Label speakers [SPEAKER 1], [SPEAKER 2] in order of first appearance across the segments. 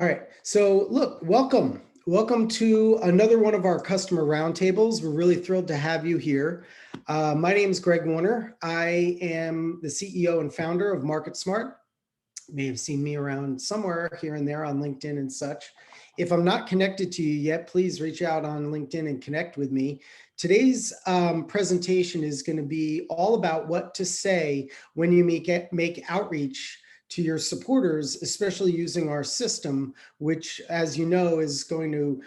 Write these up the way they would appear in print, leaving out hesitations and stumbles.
[SPEAKER 1] All right. So look, welcome. Welcome to another one of our customer roundtables. We're really thrilled to have you here. My name is Greg Warner. I am the CEO and founder of MarketSmart. You may have seen me around somewhere here and there on LinkedIn and such. If I'm not connected to you yet, please reach out on LinkedIn and connect with me. Today's presentation is going to be all about what to say when you make outreach to your supporters, especially using our system, which, as you know, is going to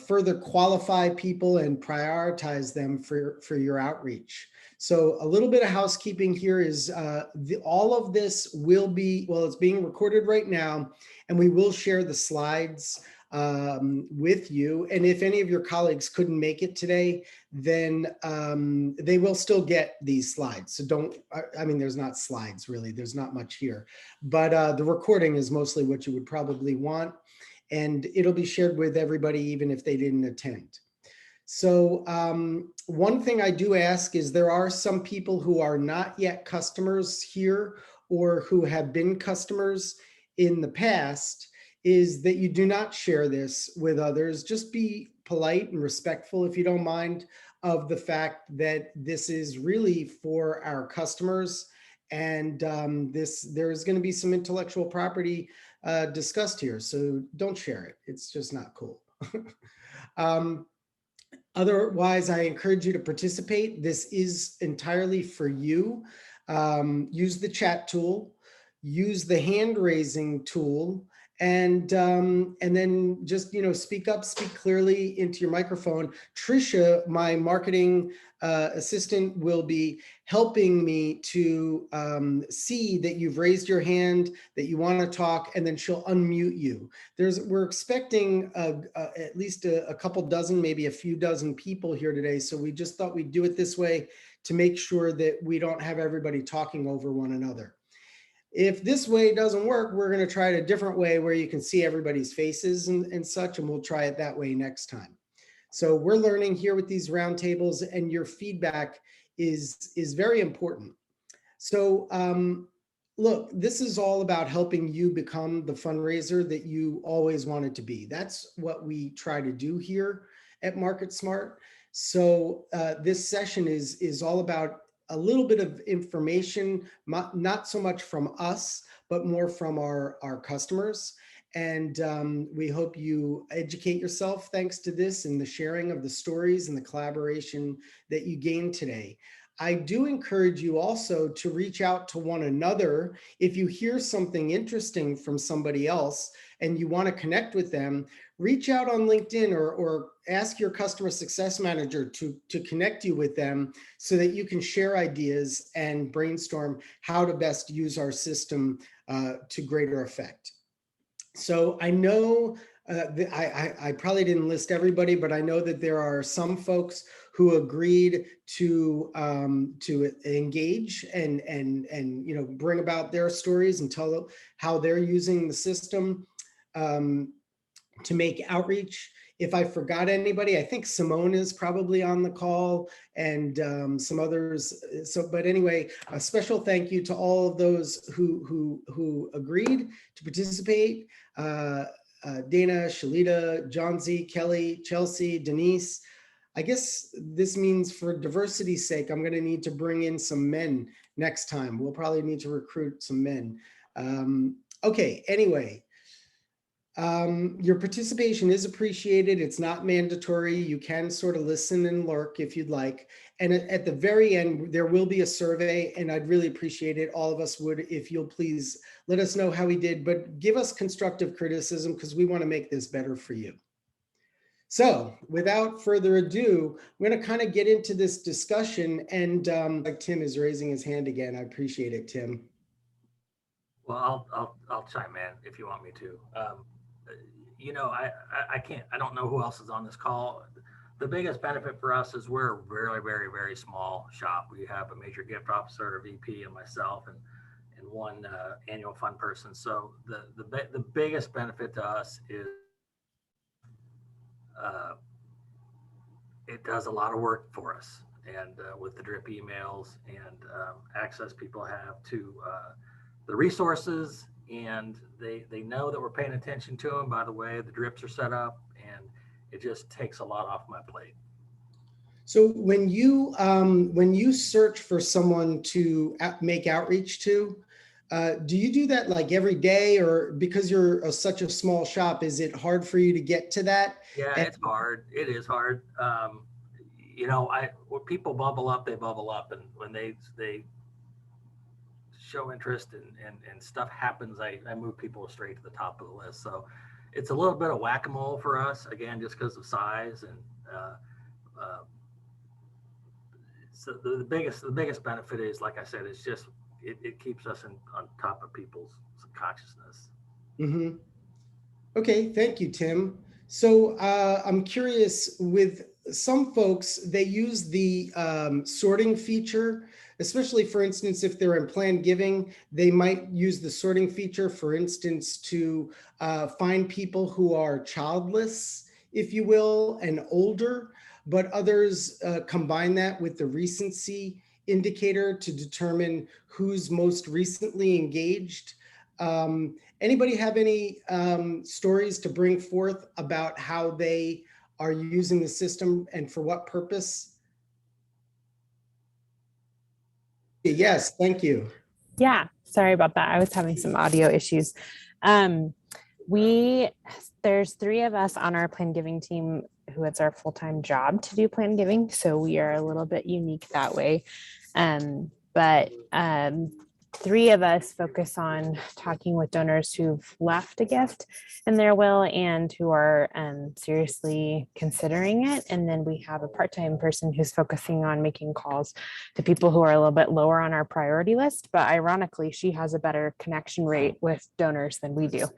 [SPEAKER 1] further qualify people and prioritize them for your outreach. So a little bit of housekeeping here is all of this will be, well, it's being recorded right now, and we will share the slides with you. And if any of your colleagues couldn't make it today, then they will still get these slides. So don't, I mean, there's not slides really, there's not much here, but the recording is mostly what you would probably want. And it'll be shared with everybody, even if they didn't attend. So one thing I do ask is there are some people who are not yet customers here or who have been customers in the past, is that you do not share this with others. Just be polite and respectful, if you don't mind, of the fact that this is really for our customers. And there's going to be some intellectual property discussed here. So don't share it. It's just not cool. um, Otherwise, I encourage you to participate. This is entirely for you. Use the chat tool, use the hand raising tool, and then just speak up, speak clearly into your microphone. Trisha, my marketing assistant, will be helping me to see that you've raised your hand, that you want to talk, and then she'll unmute you. We're expecting at least a couple dozen, maybe a few dozen people here today. So we just thought we'd do it this way to make sure that we don't have everybody talking over one another. If this way doesn't work, we're going to try it a different way where you can see everybody's faces and such, and we'll try it that way next time. So we're learning here with these roundtables, and your feedback is very important. So look, this is all about helping you become the fundraiser that you always wanted to be. That's what we try to do here at MarketSmart. So this session is all about a little bit of information, not so much from us, but more from our customers. And we hope you educate yourself thanks to this and the sharing of the stories and the collaboration that you gained today. I do encourage you also to reach out to one another. If you hear something interesting from somebody else and you want to connect with them, reach out on LinkedIn or ask your customer success manager to connect you with them so that you can share ideas and brainstorm how to best use our system to greater effect. So I know I probably didn't list everybody, but I know that there are some folks who agreed to engage and bring about their stories and tell how they're using the system to make outreach. If I forgot anybody, I think Simone is probably on the call and some others. So, but anyway, a special thank you to all of those who agreed to participate. Dana, Shalita, John Z, Kelly, Chelsea, Denise. I guess this means for diversity's sake, I'm going to need to bring in some men next time. We'll probably need to recruit some men. Okay, anyway. Your participation is appreciated. It's not mandatory. You can sort of listen and lurk if you'd like. And at the very end, there will be a survey, and I'd really appreciate it. All of us would, if you'll please let us know how we did, but give us constructive criticism because we want to make this better for you. So without further ado, we're going to kind of get into this discussion, and like Tim is raising his hand again. I appreciate it, Tim.
[SPEAKER 2] Well, I'll chime in if you want me to. I can't. I don't know who else is on this call. The biggest benefit for us is we're a very, very, very small shop. We have a major gift officer, a VP, and myself, and one annual fund person. So the biggest benefit to us is uh, it does a lot of work for us, and with the drip emails and access people have to the resources and they know that we're paying attention to them by the way the drips are set up, and it just takes a lot off my plate.
[SPEAKER 1] So when you search for someone to make outreach to, do you do that like every day, or because you're such a small shop, is it hard for you to get to that?
[SPEAKER 2] Yeah,
[SPEAKER 1] And
[SPEAKER 2] it's hard. It is hard. You know, when people bubble up, they bubble up, and when they show interest and stuff happens, I move people straight to the top of the list. So it's a little bit of whack-a-mole for us, again, just because of size. And uh, so the biggest benefit is, like I said, it's just it keeps us on top of people's consciousness.
[SPEAKER 1] Mhm. Okay, thank you, Tim. So I'm curious, with some folks, they use the sorting feature, especially for instance, if they're in planned giving, they might use the sorting feature, for instance, to find people who are childless, if you will, and older, but others combine that with the recency indicator to determine who's most recently engaged. Anybody have any stories to bring forth about how they are using the system and for what purpose? Yes, thank you.
[SPEAKER 3] Yeah, sorry about that. I was having some audio issues. Um, there's 3 of us on our plan giving team who it's our full-time job to do plan giving. So we are a little bit unique that way. But 3 of us focus on talking with donors who've left a gift in their will and who are seriously considering it. And then we have a part-time person who's focusing on making calls to people who are a little bit lower on our priority list. But ironically, she has a better connection rate with donors than we do.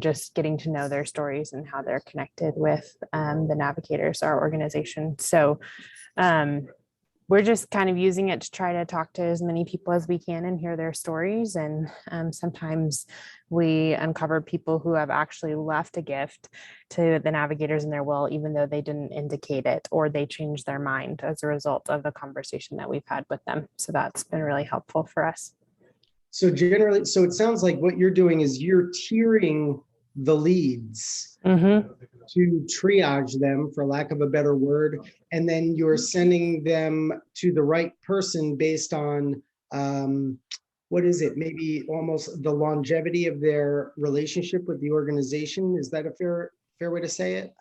[SPEAKER 3] Just getting to know their stories and how they're connected with the navigators, our organization. So we're just kind of using it to try to talk to as many people as we can and hear their stories. And sometimes we uncover people who have actually left a gift to the navigators in their will, even though they didn't indicate it, or they changed their mind as a result of the conversation that we've had with them. So that's been really helpful for us.
[SPEAKER 1] So generally, so it sounds like what you're doing is you're tiering the leads to triage them, for lack of a better word, and then you're sending them to the right person based on what is it? Maybe almost the longevity of their relationship with the organization. Is that a fair way to say it?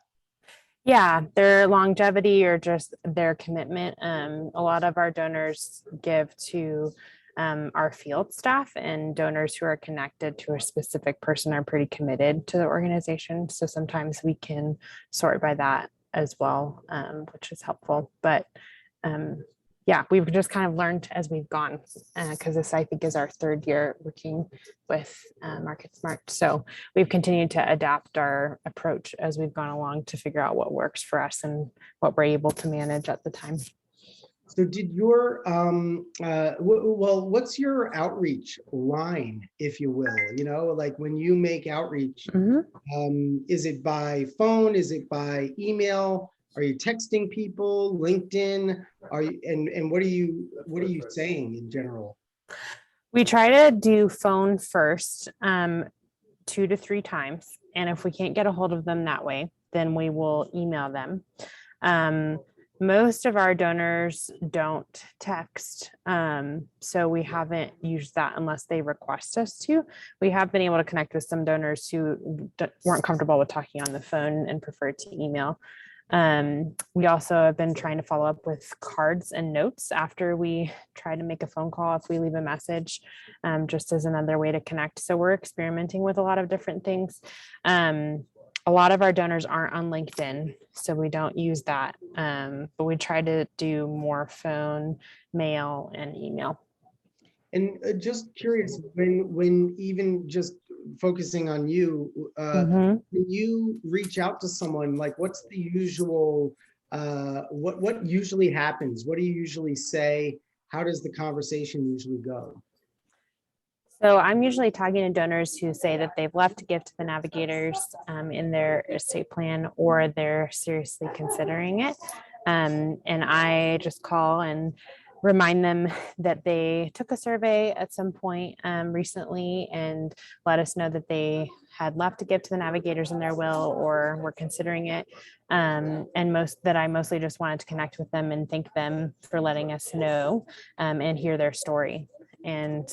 [SPEAKER 3] Yeah, their longevity or just their commitment. A lot of our donors give to our field staff, and donors who are connected to a specific person are pretty committed to the organization. So sometimes we can sort by that as well, which is helpful. But yeah, we've just kind of learned as we've gone, because this, I think, is our 3rd year working with MarketSmart. So we've continued to adapt our approach as we've gone along to figure out what works for us and what we're able to manage at the time.
[SPEAKER 1] So did your, well, what's your outreach line, if you will? You know, like when you make outreach, is it by phone? Is it by email? Are you texting people, LinkedIn? Are you, and what are you saying in general?
[SPEAKER 3] We try to do phone first, 2 to 3 times. And if we can't get a hold of them that way, then we will email them. Most of our donors don't text, so we haven't used that unless they request us to. We have been able to connect with some donors who weren't comfortable with talking on the phone and preferred to email. We also have been trying to follow up with cards and notes after we try to make a phone call if we leave a message, just as another way to connect. So we're experimenting with a lot of different things. A lot of our donors aren't on LinkedIn, so we don't use that. But we try to do more phone, mail, and email.
[SPEAKER 1] And just curious, when even just focusing on you, when you reach out to someone, like what's the usual, what usually happens? What do you usually say? How does the conversation usually go?
[SPEAKER 3] So I'm usually talking to donors who say that they've left a gift to the navigators in their estate plan, or they're seriously considering it. And I just call and remind them that they took a survey at some point recently and let us know that they had left a gift to the navigators in their will or were considering it. And I mostly just wanted to connect with them and thank them for letting us know and hear their story. And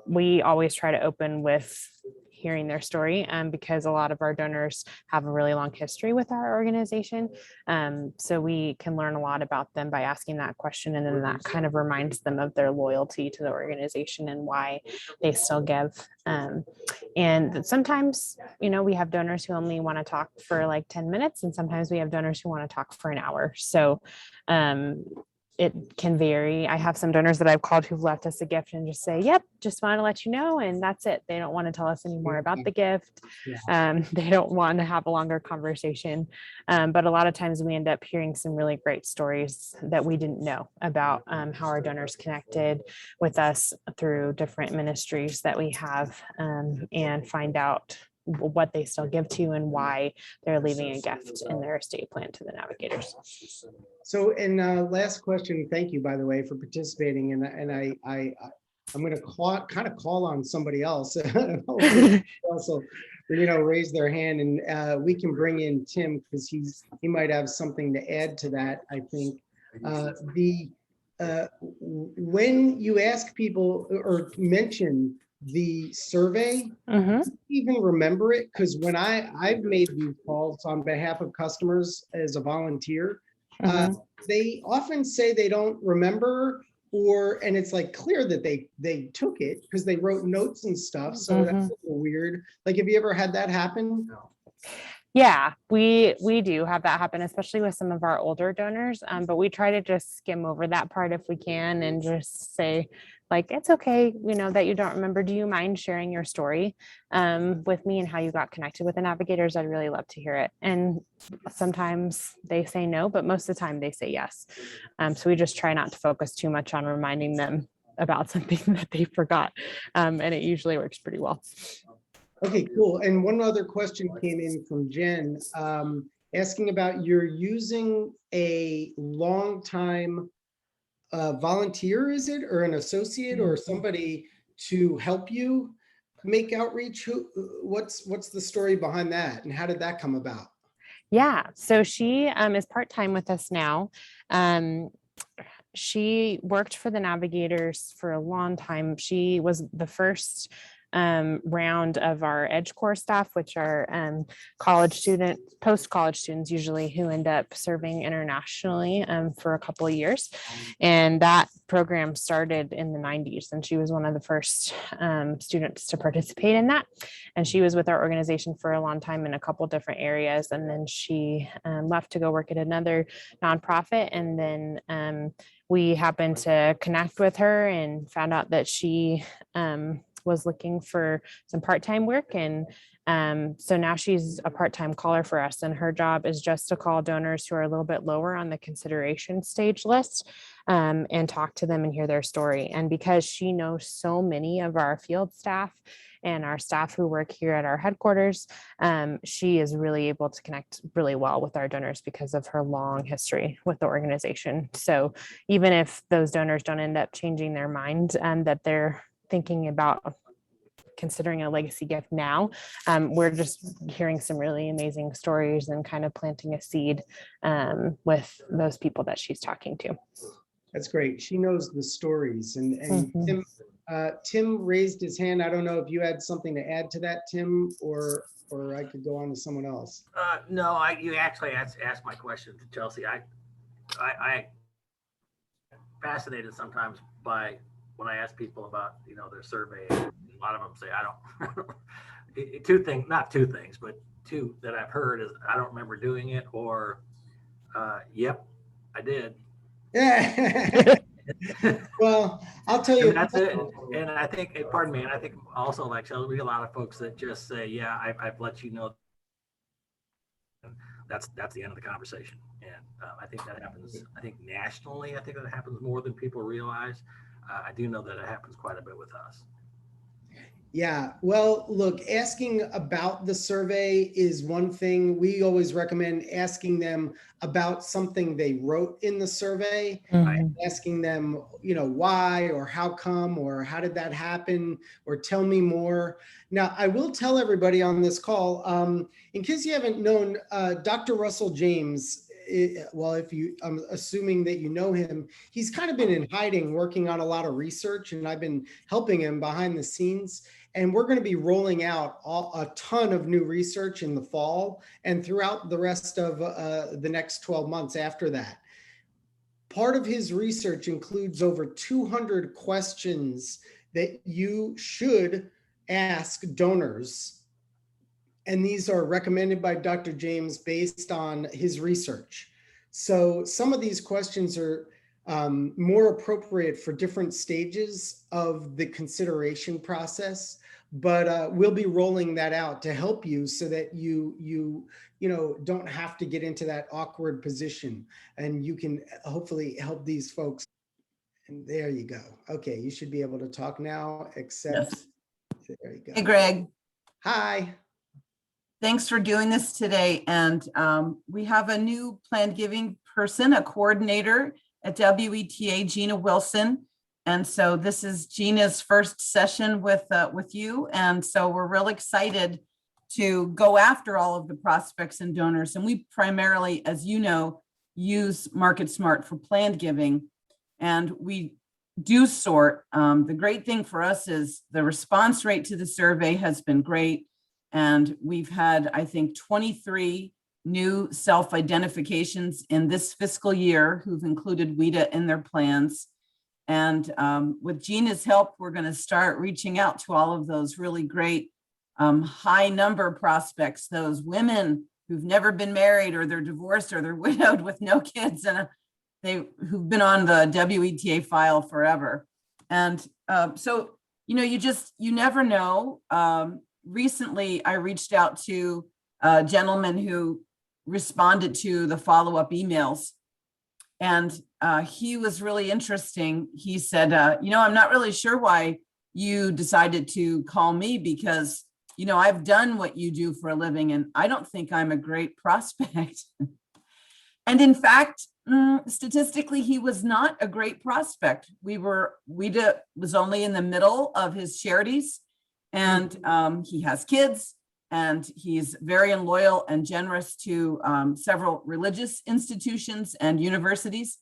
[SPEAKER 3] we always try to open with hearing their story because a lot of our donors have a really long history with our organization. So we can learn a lot about them by asking that question. And then that kind of reminds them of their loyalty to the organization and why they still give. And sometimes, we have donors who only want to talk for like 10 minutes, and sometimes we have donors who want to talk for an hour. So it can vary. I have some donors that I've called who've left us a gift and just say, yep, just want to let you know. And that's it. They don't want to tell us any more about the gift. They don't want to have a longer conversation. But a lot of times we end up hearing some really great stories that we didn't know about how our donors connected with us through different ministries that we have and find out what they still give to and why they're leaving a gift in their estate plan to the navigators.
[SPEAKER 1] So, and last question, thank you, by the way, for participating. And I'm going to call on somebody else also, raise their hand, and we can bring in Tim because he might have something to add to that. I think when you ask people or mention the survey, even remember it, because when I've made these calls on behalf of customers as a volunteer, they often say they don't remember, and it's like clear that they took it because they wrote notes and stuff. So that's a little weird. Like, have you ever had that happen?
[SPEAKER 2] No.
[SPEAKER 3] Yeah, we do have that happen, especially with some of our older donors. But we try to just skim over that part if we can and just say, like, it's okay, that you don't remember. Do you mind sharing your story with me and how you got connected with the navigators? I'd really love to hear it. And sometimes they say no, but most of the time they say yes. So we just try not to focus too much on reminding them about something that they forgot. And it usually works pretty well.
[SPEAKER 1] Okay, cool. And one other question came in from Jen, asking about you're using a longtime volunteer, is it, or an associate or somebody to help you make outreach? What's the story behind that, and how did that come about?
[SPEAKER 3] Yeah, so she is part-time with us now. She worked for the navigators for a long time. She was the first round of our Edge Corps staff, which are post-college students usually, who end up serving internationally for a couple of years. And that program started in the 90s, and she was one of the first students to participate in that. And she was with our organization for a long time in a couple different areas. And then she left to go work at another nonprofit. And then we happened to connect with her and found out that she was looking for some part-time work. And so now she's a part-time caller for us, and her job is just to call donors who are a little bit lower on the consideration stage list and talk to them and hear their story. And because she knows so many of our field staff and our staff who work here at our headquarters, she is really able to connect really well with our donors because of her long history with the organization. So even if those donors don't end up changing their mind and that they're thinking about considering a legacy gift now, we're just hearing some really amazing stories and kind of planting a seed with those people that she's talking to.
[SPEAKER 1] That's great. She knows the stories. And Tim raised his hand. I don't know if you had something to add to that, Tim, or I could go on to someone else.
[SPEAKER 2] No, you actually asked my question to Chelsea. I fascinated sometimes by when I ask people about, their survey. A lot of them say, I don't. Not two things, but two that I've heard is, I don't remember doing it, or, yep, I did.
[SPEAKER 1] Yeah. Well, I'll tell you.
[SPEAKER 2] And that's it. And I think, pardon me, and I think also, like, so we get a lot of folks that just say, yeah, I've let you know. That's the end of the conversation. And I think that happens, nationally, I think that happens more than people realize. I do know that it happens quite a bit with us.
[SPEAKER 1] Yeah, well, look, asking about the survey is one thing. We always recommend asking them about something they wrote in the survey,
[SPEAKER 3] Mhm.
[SPEAKER 1] asking them, why or how come or how did that happen or tell me more. Now, I will tell everybody on this call, in case you haven't known, Dr. Russell James, well, I'm assuming that you know him, he's kind of been in hiding, working on a lot of research, and I've been helping him behind the scenes. And we're going to be rolling out a ton of new research in the fall and throughout the rest of the next 12 months after that. Part of his research includes over 200 questions that you should ask donors. And these are recommended by Dr. James based on his research. So some of these questions are more appropriate for different stages of the consideration process, but we'll be rolling that out to help you so that you don't have to get into that awkward position, and you can hopefully help these folks. And there you go. Okay, you should be able to talk now, except
[SPEAKER 4] Yes.
[SPEAKER 1] there you go.
[SPEAKER 4] Hey, Greg,
[SPEAKER 1] Hi.
[SPEAKER 4] thanks for doing this today. And we have a new planned giving person, a coordinator at WETA, Gina Wilson. And so this is Gina's first session with you. And so we're real excited to go after all of the prospects and donors. And we primarily, as you know, use Market Smart for planned giving. And we do sort. The great thing for us is the response rate to the survey has been great. And we've had, I think, 23 new self-identifications in this fiscal year who've included WETA in their plans. And with Gina's help, we're going to start reaching out to all of those really great high number prospects, those women who've never been married, or they're divorced, or they're widowed with no kids, and who've been on the WETA file forever. And so, you never know. Recently, I reached out to a gentleman who responded to the follow-up emails. And he was really interesting. He said, I'm not really sure why you decided to call me, because, I've done what you do for a living, and I don't think I'm a great prospect. And in fact, statistically, he was not a great prospect. WETA was only in the middle of his charities, and he has kids, and he's very loyal and generous to several religious institutions and universities.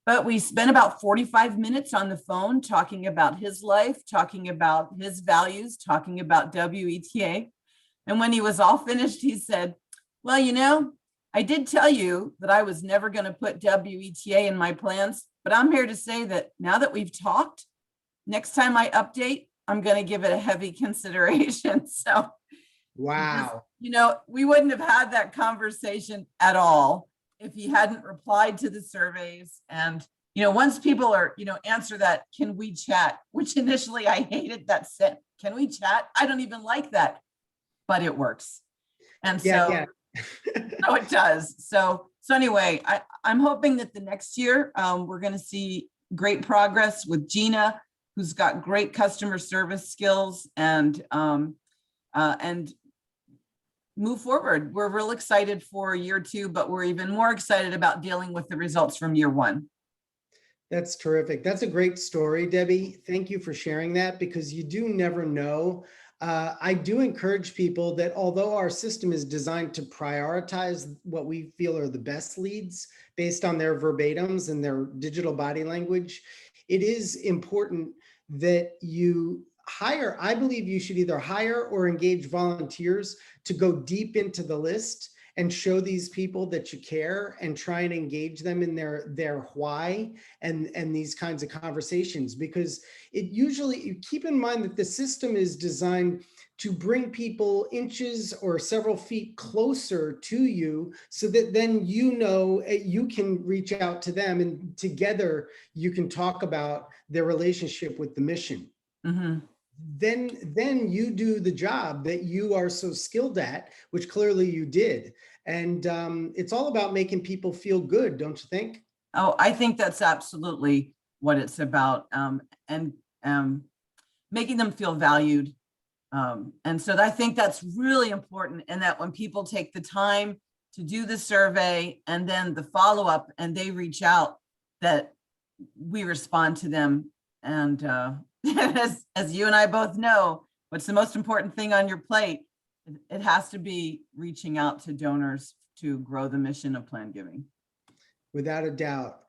[SPEAKER 4] But we spent about 45 minutes on the phone talking about his life, talking about his values, talking about WETA. And when he was all finished, he said, well, I did tell you that I was never going to put WETA in my plans, but I'm here to say that now that we've talked, next time I update, I'm going to give it a heavy consideration. So,
[SPEAKER 1] Wow.
[SPEAKER 4] We wouldn't have had that conversation at all if he hadn't replied to the surveys. And, once people are, answer that, can we chat? Which initially I hated that sentence. Can we chat? I don't even like that, but it works. And so no, it does. So anyway, I'm hoping that the next year we're going to see great progress with Gina, who's got great customer service skills, and move forward. We're real excited for year 2, but we're even more excited about dealing with the results from year 1.
[SPEAKER 1] That's terrific. That's a great story, Debbie. Thank you for sharing that, because you do never know. I do encourage people that although our system is designed to prioritize what we feel are the best leads based on their verbatims and their digital body language, it is important that you hire. I believe you should either hire or engage volunteers to go deep into the list and show these people that you care, and try and engage them in their why and these kinds of conversations, because it usually, you keep in mind that the system is designed to bring people inches or several feet closer to you, so that then you can reach out to them, and together you can talk about their relationship with the mission.
[SPEAKER 4] Mm-hmm.
[SPEAKER 1] Then you do the job that you are so skilled at, which clearly you did. And it's all about making people feel good, don't you think?
[SPEAKER 4] Oh, I think that's absolutely what it's about. And making them feel valued And so I think that's really important, and that when people take the time to do the survey and then the follow-up and they reach out, that we respond to them. And as you and I both know, what's the most important thing on your plate? It has to be reaching out to donors to grow the mission of Planned Giving.
[SPEAKER 1] Without a doubt.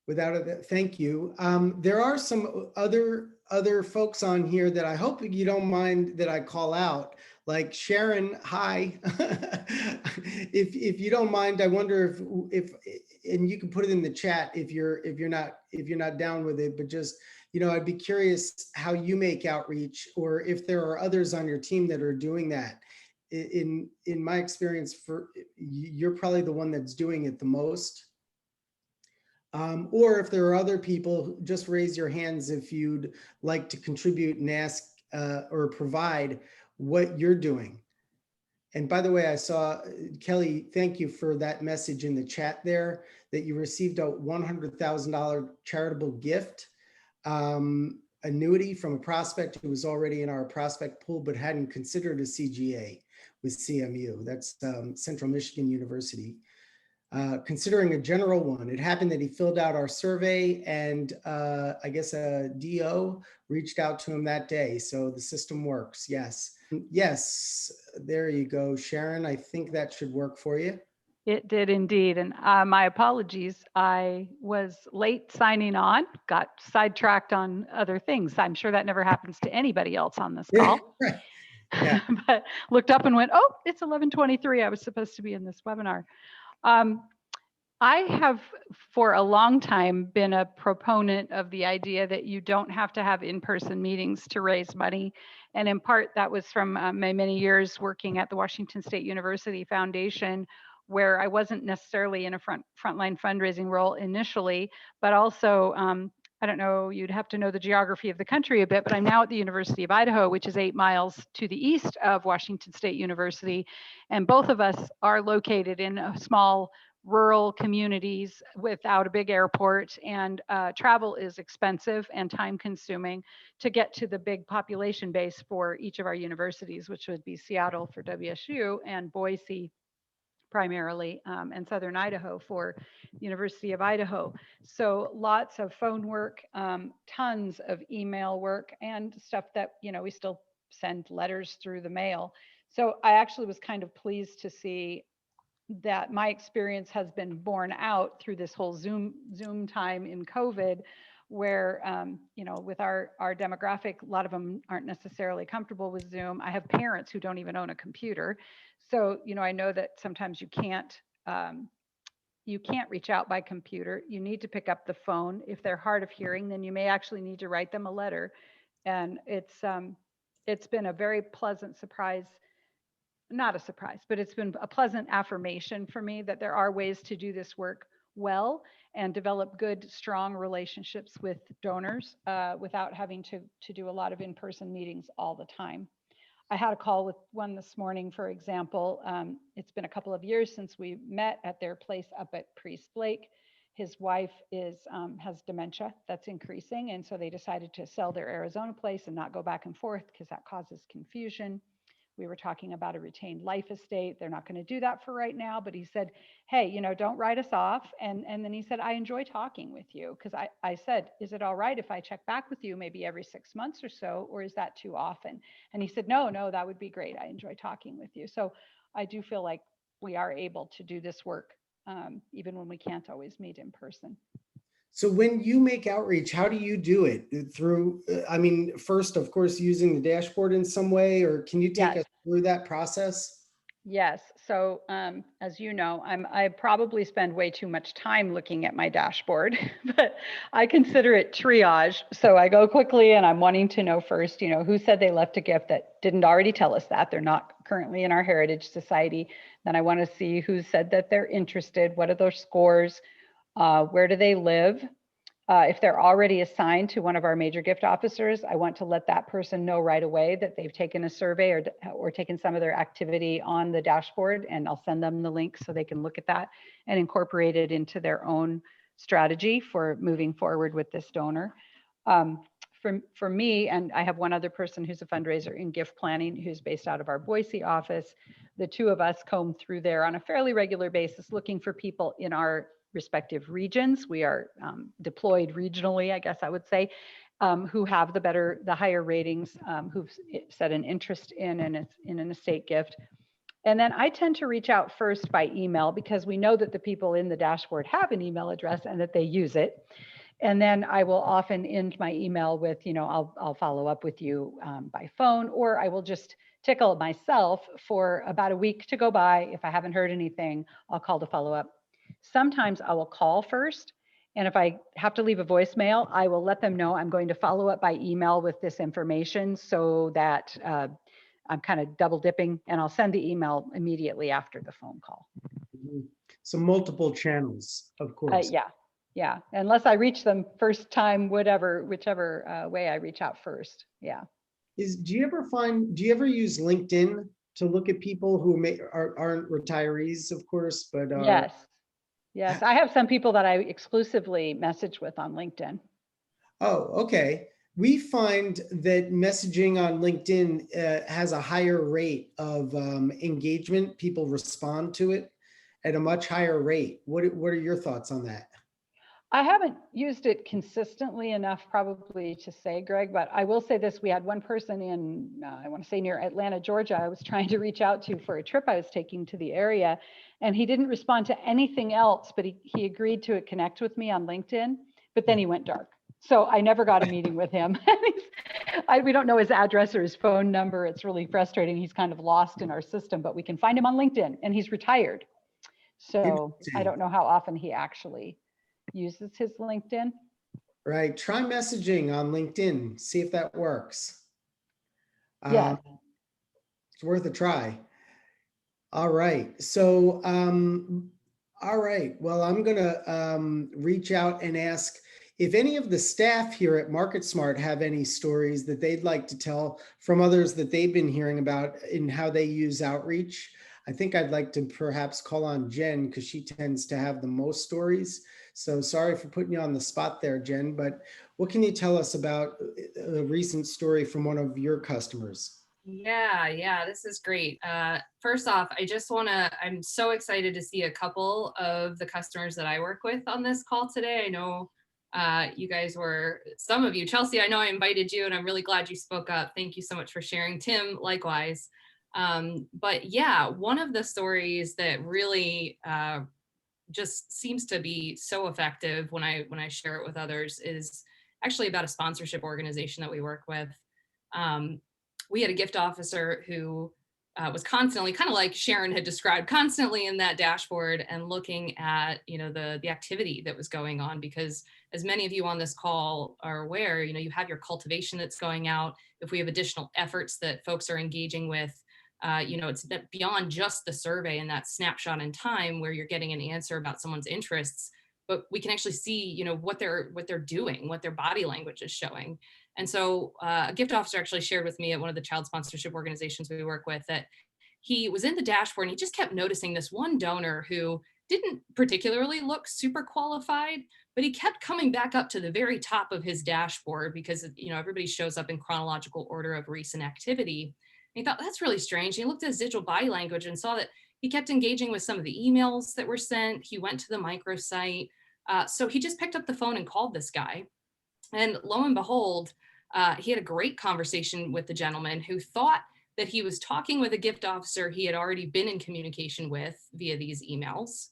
[SPEAKER 1] Without a, thank you. There are some other folks on here that I hope you don't mind that I call out, like Sharon. Hi. If you don't mind, I wonder if and you can put it in the chat if you're not down with it, but just, you know, I'd be curious how you make outreach, or if there are others on your team that are doing that. In my experience, you're probably the one that's doing it the most. Or if there are other people, just raise your hands if you'd like to contribute and ask or provide what you're doing. And by the way, I saw, Kelly, thank you for that message in the chat there, that you received a $100,000 charitable gift annuity from a prospect who was already in our prospect pool but hadn't considered a CGA with CMU. That's Central Michigan University. Considering a general one. It happened that he filled out our survey, and I guess a DO reached out to him that day. So the system works. Yes. Yes. There you go, Sharon. I think that should work for you.
[SPEAKER 5] It did indeed. And my apologies. I was late signing on, got sidetracked on other things. I'm sure that never happens to anybody else on this call.
[SPEAKER 1] Right. Yeah.
[SPEAKER 5] But looked up and went, oh, it's 11:23. I was supposed to be in this webinar. I have for a long time been a proponent of the idea that you don't have to have in-person meetings to raise money. And in part, that was from my many years working at the Washington State University Foundation, where I wasn't necessarily in a frontline fundraising role initially, but also, I don't know, you'd have to know the geography of the country a bit, but I'm now at the University of Idaho, which is 8 miles to the east of Washington State University. And both of us are located in a small rural communities without a big airport, and travel is expensive and time consuming to get to the big population base for each of our universities, which would be Seattle for WSU and Boise primarily, and Southern Idaho for University of Idaho. So lots of phone work, tons of email work, and stuff that, you know, we still send letters through the mail. So I actually was kind of pleased to see that my experience has been borne out through this whole Zoom time in COVID, where, you know, with our demographic, a lot of them aren't necessarily comfortable with Zoom. I have parents who don't even own a computer. So, you know, I know that sometimes you can't reach out by computer. You need to pick up the phone. If they're hard of hearing, then you may actually need to write them a letter. And it's been a very pleasant surprise. Not a surprise, but it's been a pleasant affirmation for me that there are ways to do this work well and develop good, strong relationships with donors without having to do a lot of in-person meetings all the time. I had a call with one this morning, for example. It's been a couple of years since we met at their place up at Priest Lake. His wife has dementia that's increasing, and so they decided to sell their Arizona place and not go back and forth because that causes confusion. We were talking about a retained life estate. They're not going to do that for right now, but he said, hey, you know, don't write us off. And then he said, I enjoy talking with you, because I said, is it all right if I check back with you maybe every 6 months or so, or is that too often? And he said, no, that would be great. I enjoy talking with you. So I do feel like we are able to do this work even when we can't always meet in person.
[SPEAKER 1] So when you make outreach, how do you do it? Through, I mean, first, of course, using the dashboard in some way, or can you take us through that process?
[SPEAKER 5] Yes. So as you know, I probably spend way too much time looking at my dashboard, but I consider it triage. So I go quickly and I'm wanting to know first, you know, who said they left a gift that didn't already tell us that they're not currently in our Heritage Society. Then I want to see who said that they're interested. What are their scores? Where do they live? If they're already assigned to one of our major gift officers, I want to let that person know right away that they've taken a survey or taken some of their activity on the dashboard, and I'll send them the link so they can look at that and incorporate it into their own strategy for moving forward with this donor. for me, and I have one other person who's a fundraiser in gift planning who's based out of our Boise office. The two of us comb through there on a fairly regular basis, looking for people in our respective regions. We are deployed regionally, I guess I would say, who have the higher ratings, who've set an interest in an estate gift. And then I tend to reach out first by email because we know that the people in the dashboard have an email address and that they use it. And then I will often end my email with, I'll follow up with you by phone, or I will just tickle myself for about a week to go by. If I haven't heard anything, I'll call to follow up. Sometimes I will call first. And if I have to leave a voicemail, I will let them know I'm going to follow up by email with this information so that I'm kind of double dipping, and I'll send the email immediately after the phone call.
[SPEAKER 1] So multiple channels, of course.
[SPEAKER 5] Yeah. Unless I reach them first time, whichever way I reach out first. Yeah.
[SPEAKER 1] Do you ever use LinkedIn to look at people who aren't retirees, of course, but
[SPEAKER 5] Yes. I have some people that I exclusively message with on LinkedIn.
[SPEAKER 1] Oh, okay. We find that messaging on LinkedIn has a higher rate of engagement. People respond to it at a much higher rate. What are your thoughts on that?
[SPEAKER 5] I haven't used it consistently enough probably to say, Greg, but I will say this. We had one person in, I want to say near Atlanta, Georgia, I was trying to reach out to for a trip I was taking to the area, and he didn't respond to anything else, but he agreed to connect with me on LinkedIn, but then he went dark. So I never got a meeting with him. We don't know his address or his phone number. It's really frustrating. He's kind of lost in our system, but we can find him on LinkedIn, and he's retired. So I don't know how often he actually uses his LinkedIn.
[SPEAKER 1] Right. Try messaging on LinkedIn. See if that works.
[SPEAKER 5] Yeah.
[SPEAKER 1] It's worth a try. All right. So, all right. Well, I'm going to reach out and ask if any of the staff here at MarketSmart have any stories that they'd like to tell from others that they've been hearing about in how they use outreach. I think I'd like to perhaps call on Jen because she tends to have the most stories. So sorry for putting you on the spot there, Jen, but what can you tell us about a recent story from one of your customers?
[SPEAKER 6] Yeah, this is great. First off, I'm so excited to see a couple of the customers that I work with on this call today. I know you guys some of you, Chelsea, I know I invited you and I'm really glad you spoke up. Thank you so much for sharing. Tim, likewise. But yeah, one of the stories that really just seems to be so effective when I share it with others is actually about a sponsorship organization that we work with. We had a gift officer who was constantly, kind of like Sharon had described, constantly in that dashboard and looking at, the activity that was going on, because as many of you on this call are aware, you have your cultivation that's going out. If we have additional efforts that folks are engaging with, it's beyond just the survey and that snapshot in time where you're getting an answer about someone's interests, but we can actually see, what they're doing, what their body language is showing. And so a gift officer actually shared with me at one of the child sponsorship organizations we work with that he was in the dashboard and he just kept noticing this one donor who didn't particularly look super qualified, but he kept coming back up to the very top of his dashboard because, everybody shows up in chronological order of recent activity. And he thought, that's really strange. He looked at his digital body language and saw that he kept engaging with some of the emails that were sent. He went to the microsite. So he just picked up the phone and called this guy. And lo and behold, he had a great conversation with the gentleman who thought that he was talking with a gift officer he had already been in communication with via these emails.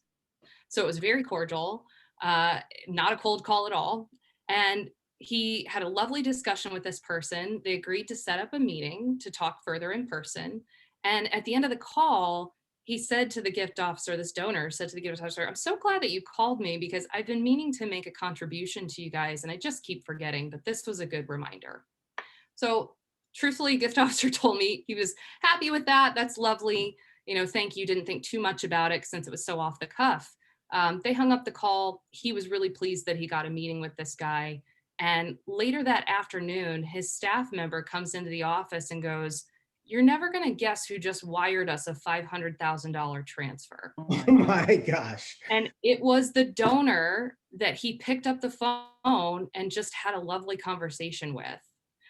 [SPEAKER 6] So it was very cordial, not a cold call at all. And he had a lovely discussion with this person. They agreed to set up a meeting to talk further in person. And at the end of the call, he said to the gift officer, this donor said to the gift officer, I'm so glad that you called me because I've been meaning to make a contribution to you guys and I just keep forgetting, but this was a good reminder. So truthfully, gift officer told me he was happy with that. That's lovely. Thank you. Didn't think too much about it since it was so off the cuff. They hung up the call. He was really pleased that he got a meeting with this guy. And later that afternoon, his staff member comes into the office and goes, you're never going to guess who just wired us a $500,000 transfer.
[SPEAKER 1] Oh my gosh.
[SPEAKER 6] And it was the donor that he picked up the phone and just had a lovely conversation with.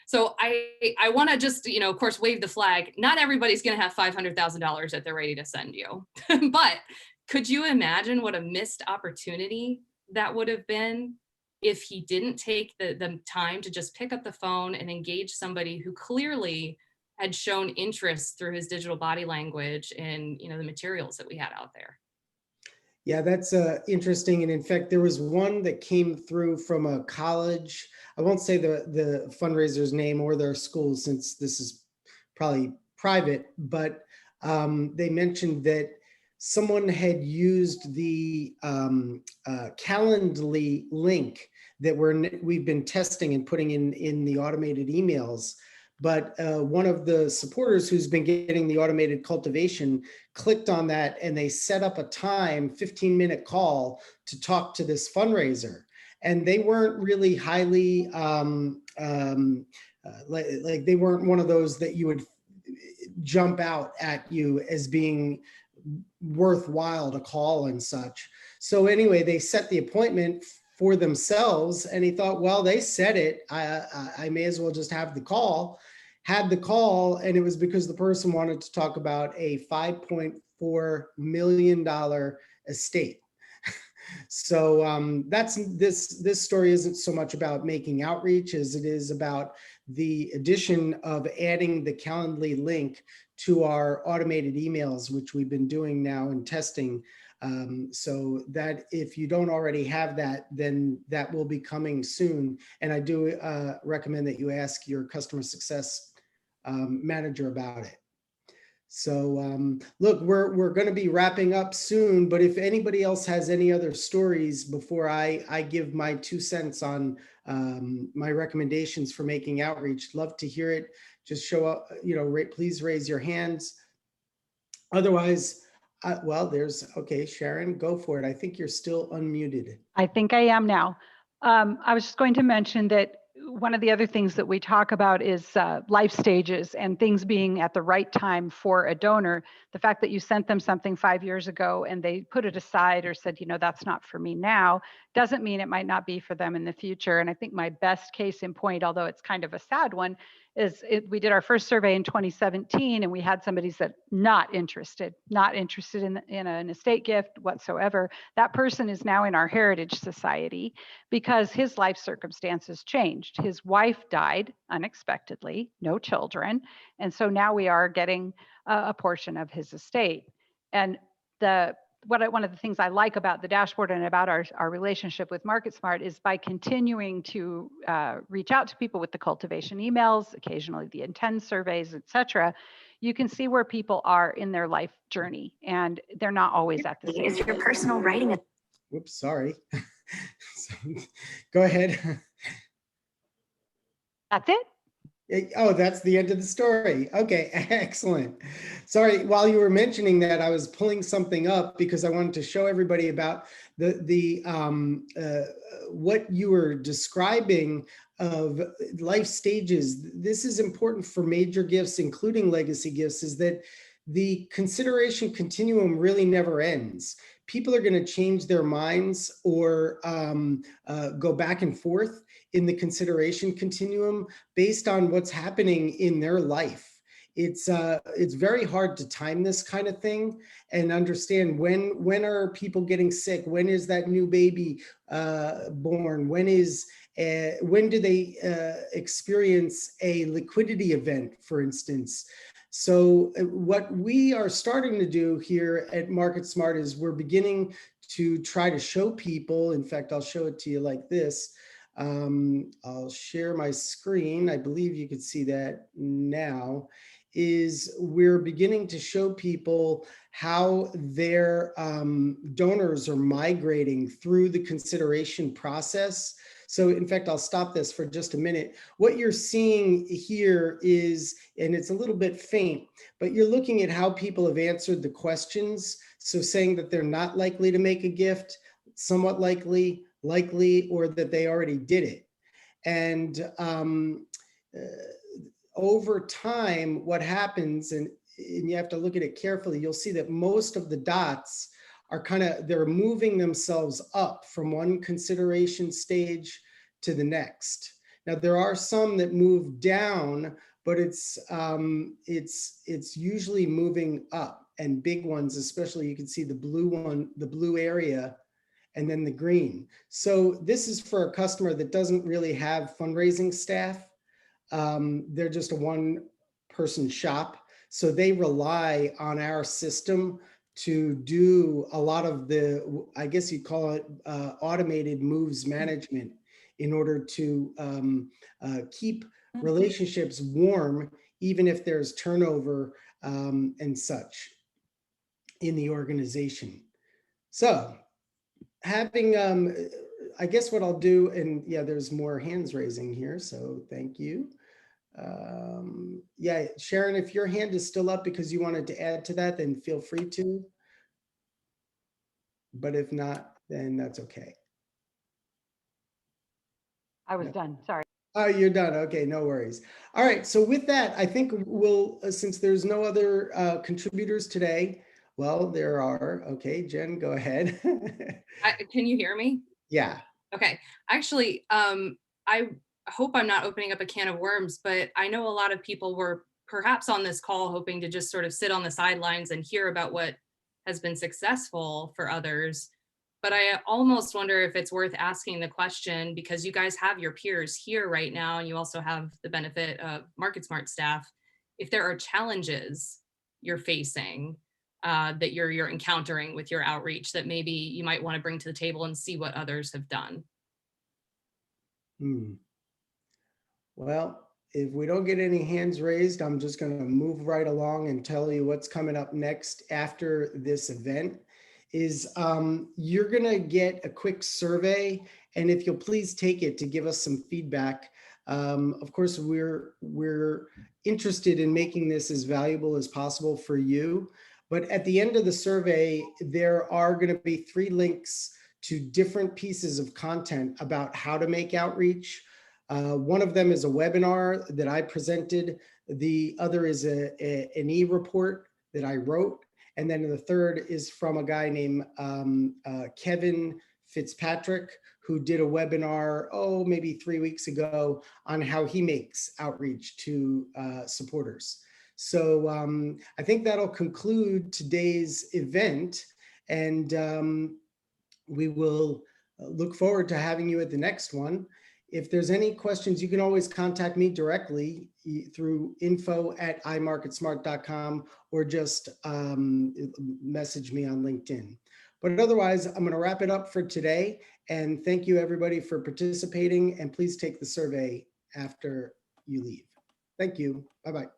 [SPEAKER 6] So I want to just, of course, wave the flag. Not everybody's going to have $500,000 that they're ready to send you. But could you imagine what a missed opportunity that would have been if he didn't take the time to just pick up the phone and engage somebody who clearly had shown interest through his digital body language and, the materials that we had out there.
[SPEAKER 1] Yeah, that's interesting. And in fact, there was one that came through from a college. I won't say the fundraiser's name or their school, since this is probably private, but they mentioned that someone had used the Calendly link that we've been testing and putting in the automated emails. But one of the supporters who's been getting the automated cultivation clicked on that, and they set up a time, 15-minute call to talk to this fundraiser. And they weren't really highly, like they weren't one of those that you would jump out at you as being worthwhile to call and such. So anyway, they set the appointment for themselves, and he thought, well, they said it, I may as well just have the call. Had the call, and it was because the person wanted to talk about a $5.4 million estate. So that's this story isn't so much about making outreach as it is about the addition of adding the Calendly link to our automated emails, which we've been doing now and testing. So that if you don't already have that, then that will be coming soon. And I do recommend that you ask your customer success manager about it. So look, we're going to be wrapping up soon, but if anybody else has any other stories before I give my 2 cents on my recommendations for making outreach, love to hear it. Just show up, please raise your hands. Otherwise, well, okay, Sharon, go for it. I think you're still unmuted.
[SPEAKER 5] I think I am now. I was just going to mention that one of the other things that we talk about is life stages and things being at the right time for a donor. The fact that you sent them something 5 years ago and they put it aside or said, that's not for me now, doesn't mean it might not be for them in the future. And I think my best case in point, although it's kind of a sad one, is we did our first survey in 2017, and we had somebody said not interested in an estate gift whatsoever. That person is now in our Heritage Society because his life circumstances changed. His wife died unexpectedly, no children, and so now we are getting a portion of his estate. And one of the things I like about the dashboard and about our relationship with MarketSmart is by continuing to reach out to people with the cultivation emails, occasionally the intent surveys, et cetera, you can see where people are in their life journey, and they're not always at the same
[SPEAKER 7] Is your personal writing?
[SPEAKER 1] Whoops, sorry. Go ahead.
[SPEAKER 5] That's it.
[SPEAKER 1] Oh, that's the end of the story. Okay, excellent. Sorry, while you were mentioning that, I was pulling something up because I wanted to show everybody about what you were describing of life stages. This is important for major gifts, including legacy gifts, is that the consideration continuum really never ends. People are going to change their minds or go back and forth in the consideration continuum based on what's happening in their life. It's very hard to time this kind of thing and understand when are people getting sick? When is that new baby born? When do they experience a liquidity event, for instance? So what we are starting to do here at MarketSmart is we're beginning to try to show people, in fact, I'll show it to you like this. I'll share my screen. I believe you can see that now. Is we're beginning to show people how their donors are migrating through the consideration process. So in fact, I'll stop this for just a minute. What you're seeing here is, and it's a little bit faint, but you're looking at how people have answered the questions. So saying that they're not likely to make a gift, somewhat likely, or that they already did it. And over time, what happens, and you have to look at it carefully, you'll see that most of the dots are they're moving themselves up from one consideration stage to the next. Now, there are some that move down, but it's usually moving up, and big ones, especially you can see the blue one, the blue area, and then the green. So this is for a customer that doesn't really have fundraising staff. They're just a one-person shop. So they rely on our system to do a lot of the, I guess you'd call it automated moves management in order to keep relationships warm, even if there's turnover and such in the organization. So having, I guess what I'll do, and yeah, there's more hands raising here, so thank you. Yeah, Sharon, if your hand is still up because you wanted to add to that, then feel free to. But if not, then that's okay.
[SPEAKER 5] I was done, sorry.
[SPEAKER 1] Oh, you're done. Okay, no worries. All right, so with that, I think we'll, since there's no other contributors today, well, there are. Okay, Jen, go ahead.
[SPEAKER 6] Can you hear me?
[SPEAKER 1] Yeah.
[SPEAKER 6] Okay. Actually, I hope I'm not opening up a can of worms, but I know a lot of people were perhaps on this call hoping to just sort of sit on the sidelines and hear about what has been successful for others. But I almost wonder if it's worth asking the question, because you guys have your peers here right now, and you also have the benefit of MarketSmart staff. If there are challenges you're facing, that you're encountering with your outreach that maybe you might want to bring to the table and see what others have done.
[SPEAKER 1] Well, if we don't get any hands raised, I'm just going to move right along and tell you what's coming up next after this event is you're going to get a quick survey, and if you'll please take it to give us some feedback. Of course, we're interested in making this as valuable as possible for you. But at the end of the survey, there are going to be 3 links to different pieces of content about how to make outreach. One of them is a webinar that I presented. The other is an e-report that I wrote. And then the third is from a guy named Kevin Fitzpatrick, who did a webinar, maybe 3 weeks ago on how he makes outreach to supporters. So I think that'll conclude today's event, and we will look forward to having you at the next one. If there's any questions, you can always contact me directly through info@imarketsmart.com or just message me on LinkedIn. But otherwise, I'm going to wrap it up for today. And thank you, everybody, for participating. And please take the survey after you leave. Thank you. Bye-bye.